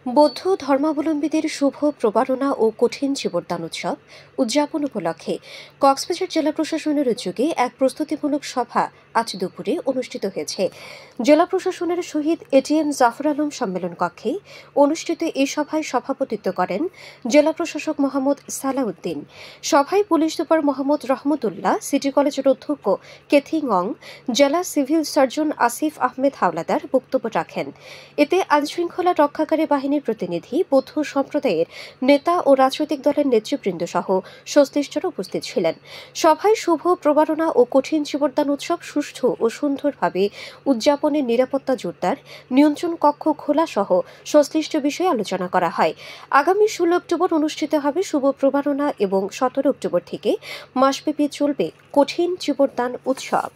বৌদ্ধ ধর্মাবলম্বীদের শুভ প্রবারণা ও কঠিন জীবনদান উৎসব উদযাপন উপলক্ষে কক্সবাজার জেলা প্রশাসনের উদ্যোগে এক প্রস্তুতিমূলক সভা আজ দুপুরে অনুষ্ঠিত হয়েছে। জেলা প্রশাসনের শহীদ এটিএম জাফর আলম সম্মেলন কক্ষে অনুষ্ঠিত এই সভায় সভাপতিত্ব করেন জেলা প্রশাসক মোহাম্মদ সালাউদ্দিন। সভায় পুলিশ সুপার মোহাম্মদ রহমতুল্লাহ, সিটি কলেজের অধ্যক্ষ কেথিং অং, জেলা সিভিল সার্জন আসিফ আহমেদ হাওলাদার বক্তব্য রাখেন। এতে আইনশৃঙ্খলা রক্ষাকারী বাহিনীর প্রতিনিধি, বৌদ্ধ সম্প্রদায়ের নেতা ও রাজনৈতিক দলের নেতৃবৃন্দ সহ সংশ্লিষ্টরা উপস্থিত ছিলেন। সভায় শুভ প্রবারণা ও কঠিন জীবনদান উৎসব সুষ্ঠু ও সুন্দরভাবে উদযাপনের নিরাপত্তা জোরদার, নিয়ন্ত্রণ কক্ষ খোলা সহ সংশ্লিষ্ট বিষয়ে আলোচনা করা হয়। আগামী 16 অক্টোবর অনুষ্ঠিত হবে শুভ প্রবারণা এবং 17 অক্টোবর থেকে মাসব্যাপী চলবে কঠিন জীবনদান উৎসব।